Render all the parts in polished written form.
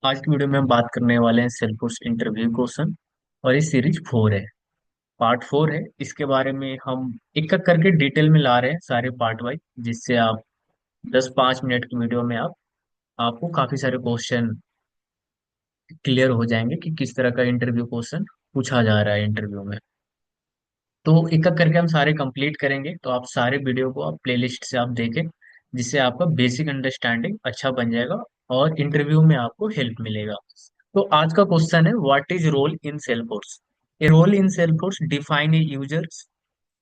आज की वीडियो में हम बात करने वाले हैं सेल्फोर्स इंटरव्यू क्वेश्चन। और ये सीरीज 4 है। पार्ट 4 है। इसके बारे में हम एक एक करके डिटेल में ला रहे हैं सारे पार्ट वाइज, जिससे आप 10-5 मिनट की वीडियो में आपको काफी सारे क्वेश्चन क्लियर हो जाएंगे कि किस तरह का इंटरव्यू क्वेश्चन पूछा जा रहा है इंटरव्यू में। तो एक एक करके हम सारे कंप्लीट करेंगे, तो आप सारे वीडियो को आप प्लेलिस्ट से आप देखें, जिससे आपका बेसिक अंडरस्टैंडिंग अच्छा बन जाएगा और इंटरव्यू में आपको हेल्प मिलेगा। तो आज का क्वेश्चन है, what is role in Salesforce. A role in Salesforce define a users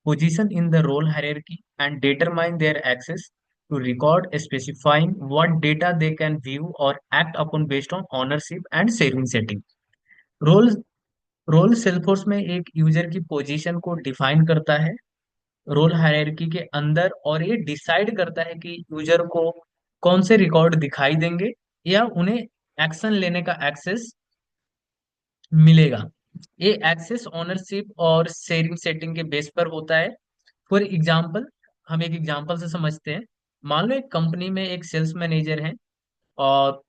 position in the role hierarchy and determine their access to record, specifying what data they can view or act upon based on ownership and sharing setting. Role role Salesforce में एक user की position को define करता है role hierarchy के अंदर, और ये डिसाइड करता है कि यूजर को कौन से रिकॉर्ड दिखाई देंगे या उन्हें एक्शन लेने का एक्सेस मिलेगा। ये एक्सेस ओनरशिप और शेयरिंग सेटिंग के बेस पर होता है। फॉर एग्जाम्पल, हम एक एग्जाम्पल से समझते हैं। मान लो एक कंपनी में एक सेल्स मैनेजर है और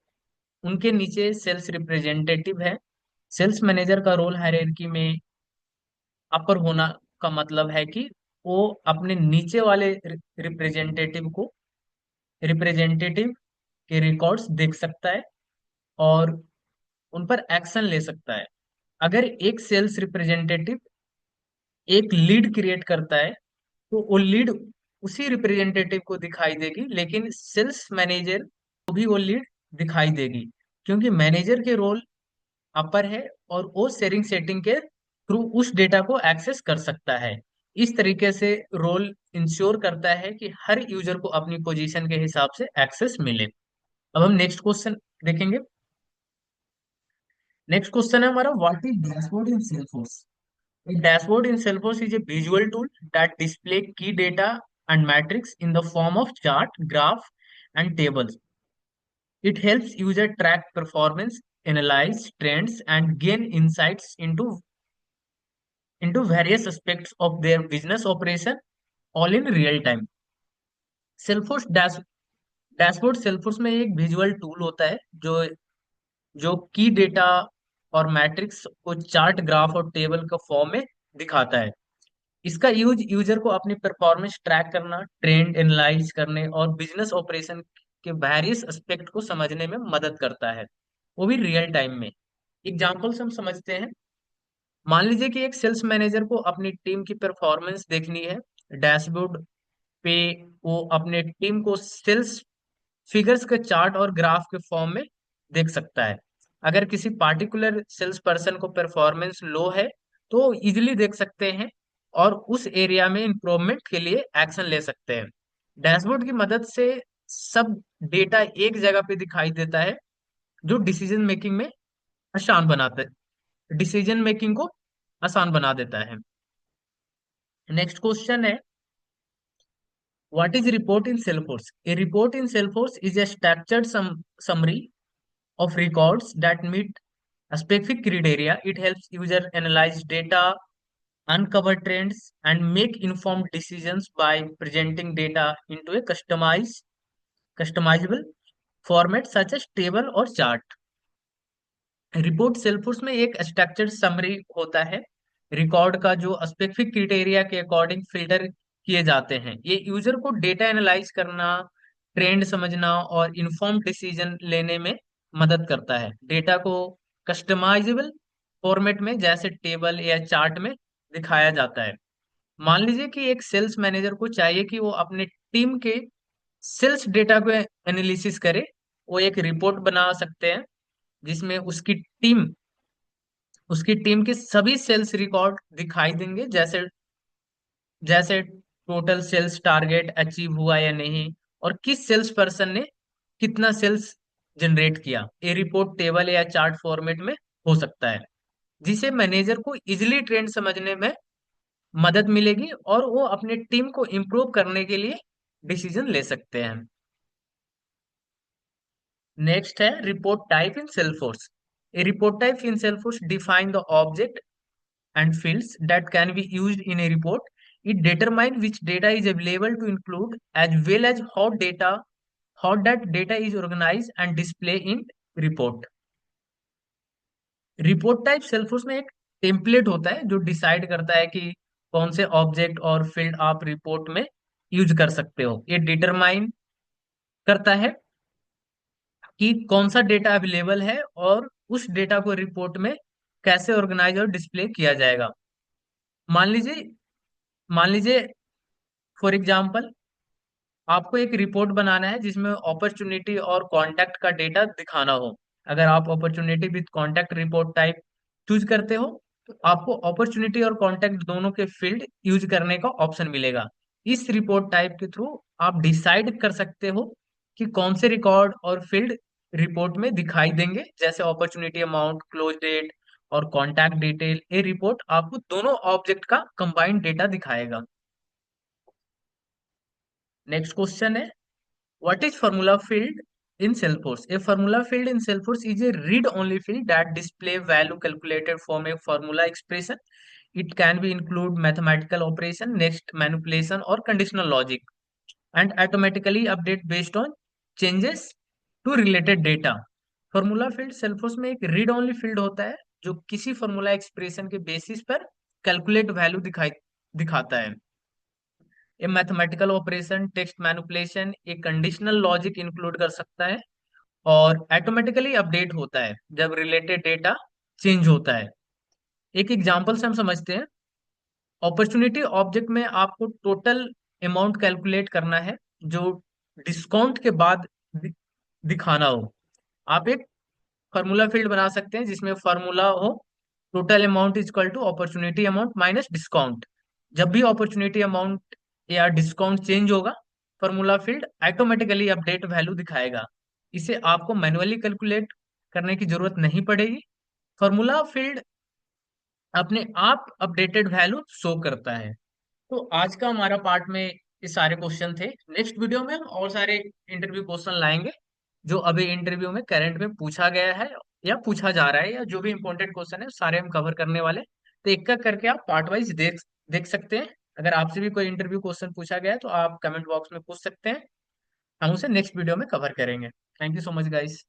उनके नीचे सेल्स रिप्रेजेंटेटिव है। सेल्स मैनेजर का रोल हायरार्की में अपर होना का मतलब है कि वो अपने नीचे वाले रिप्रेजेंटेटिव के रिकॉर्ड्स देख सकता है और उन पर एक्शन ले सकता है। अगर एक सेल्स रिप्रेजेंटेटिव एक लीड क्रिएट करता है, तो वो लीड उसी रिप्रेजेंटेटिव को दिखाई देगी, लेकिन सेल्स मैनेजर को भी वो लीड दिखाई देगी, क्योंकि मैनेजर के रोल अपर है और वो शेयरिंग सेटिंग के थ्रू उस डेटा को एक्सेस कर सकता है। इस तरीके से रोल इंश्योर करता है कि हर यूजर को अपनी पोजीशन के हिसाब से एक्सेस मिले। अब हम नेक्स्ट क्वेश्चन देखेंगे। नेक्स्ट क्वेश्चन है हमारा, what is dashboard in Salesforce. A dashboard in Salesforce is a visual tool that display key data and metrics in the form of chart, graph, and tables. It helps user track performance, analyze trends, and gain insights into various aspects of their business operation, all in real time. Salesforce dashboard Salesforce में एक visual tool होता है जो जो की data और matrix को chart, graph और टेबल के फॉर्म में दिखाता है। इसका यूज यूजर को अपनी परफॉर्मेंस ट्रैक करना, ट्रेंड एनालाइज करने और बिजनेस ऑपरेशन के वेरियस एस्पेक्ट को समझने में मदद करता है, वो भी रियल टाइम में। एग्जांपल से हम समझते हैं। मान लीजिए कि एक सेल्स मैनेजर को अपनी टीम की परफॉर्मेंस देखनी है। डैशबोर्ड पे वो अपने टीम को सेल्स फिगर्स के चार्ट और ग्राफ के फॉर्म में देख सकता है। अगर किसी पार्टिकुलर सेल्स पर्सन को परफॉर्मेंस लो है, तो इजिली देख सकते हैं और उस एरिया में इंप्रूवमेंट के लिए एक्शन ले सकते हैं। डैशबोर्ड की मदद से सब डेटा एक जगह पे दिखाई देता है, जो डिसीजन मेकिंग को आसान बना देता है। नेक्स्ट क्वेश्चन है, what is report in Salesforce. A report in Salesforce is a structured summary of records that meet a specific criteria. It helps user analyze data, uncover trends, and make informed decisions by presenting data into a customizable format such as table or chart. Report Salesforce में एक structured summary होता है। Record का जो specific criteria के according filter किए जाते हैं। ये यूजर को डेटा एनालाइज करना, ट्रेंड समझना और इन्फॉर्म डिसीजन लेने में मदद करता है। डेटा को कस्टमाइजेबल फॉर्मेट में जैसे टेबल या चार्ट में दिखाया जाता है। मान लीजिए कि एक सेल्स मैनेजर को चाहिए कि वो अपने टीम के सेल्स डेटा को एनालिसिस करे। वो एक रिपोर्ट बना सकते हैं जिसमें उसकी टीम के सभी सेल्स रिकॉर्ड दिखाई देंगे, जैसे जैसे टोटल सेल्स टारगेट अचीव हुआ या नहीं, और किस सेल्स पर्सन ने कितना सेल्स जनरेट किया। ये रिपोर्ट टेबल या चार्ट फॉर्मेट में हो सकता है, जिसे मैनेजर को इजिली ट्रेंड समझने में मदद मिलेगी और वो अपने टीम को इम्प्रूव करने के लिए डिसीजन ले सकते हैं। नेक्स्ट है report type in Salesforce. A report type in Salesforce define the object and fields that can be used in a report. It determines which data is available to include, as well as how that data is organized and displayed in report. Report type Salesforce में एक template होता है जो decide करता है कि कौन से ऑब्जेक्ट और फील्ड आप रिपोर्ट में यूज कर सकते हो। ये डिटरमाइन करता है कि कौन सा डेटा अवेलेबल है और उस डेटा को रिपोर्ट में कैसे ऑर्गेनाइज और डिस्प्ले किया जाएगा। मान लीजिए मान लीजिए फॉर एग्जांपल आपको एक रिपोर्ट बनाना है जिसमें अपॉर्चुनिटी और कॉन्टैक्ट का डेटा दिखाना हो। अगर आप opportunity with contact report type choose करते हो तो आपको अपॉर्चुनिटी और कॉन्टैक्ट दोनों के फील्ड यूज करने का ऑप्शन मिलेगा। इस रिपोर्ट टाइप के थ्रू आप डिसाइड कर सकते हो कि कौन से रिकॉर्ड और फील्ड रिपोर्ट में दिखाई देंगे, जैसे अपॉर्चुनिटी अमाउंट, क्लोज डेट और कॉन्टैक्ट डिटेल। ये रिपोर्ट आपको दोनों ऑब्जेक्ट का कंबाइंड डेटा दिखाएगा। नेक्स्ट क्वेश्चन है, what is formula field in Salesforce? A formula field in Salesforce is a read-only field that display value calculated from a formula expression. It can be include mathematical operation, next manipulation or conditional logic, and automatically update based on changes to related data. Formula field Salesforce में एक read only field होता है जो किसी formula expression के basis पर calculate value दिखाता है। ये मैथमेटिकल ऑपरेशन, टेक्स्ट मैनिपुलेशन, एक कंडीशनल लॉजिक इंक्लूड कर सकता है और ऑटोमेटिकली अपडेट होता है जब रिलेटेड डेटा चेंज होता है। एक एग्जांपल से हम समझते हैं। अपॉर्चुनिटी ऑब्जेक्ट में आपको टोटल अमाउंट कैलकुलेट करना है जो डिस्काउंट के बाद दिखाना हो। आप एक फॉर्मूला फील्ड बना सकते हैं जिसमें फॉर्मूला हो total amount is equal to opportunity amount minus discount. जब भी अपॉर्चुनिटी अमाउंट या डिस्काउंट चेंज होगा formula field automatically update value दिखाएगा। इसे आपको मैन्युअली कैलकुलेट करने की जरूरत नहीं पड़ेगी। फॉर्मूला फील्ड अपने आप अपडेटेड वैल्यू शो करता है। तो आज का हमारा पार्ट में ये सारे क्वेश्चन थे। नेक्स्ट वीडियो में हम और सारे इंटरव्यू क्वेश्चन लाएंगे जो अभी इंटरव्यू में करंट में पूछा गया है या पूछा जा रहा है, या जो भी इंपॉर्टेंट क्वेश्चन है सारे हम कवर करने वाले हैं। तो एक एक करके आप पार्ट वाइज देख देख सकते हैं। अगर आपसे भी कोई इंटरव्यू क्वेश्चन पूछा गया है तो आप कमेंट बॉक्स में पूछ सकते हैं, हम उसे नेक्स्ट वीडियो में कवर करेंगे। Thank you so much guys.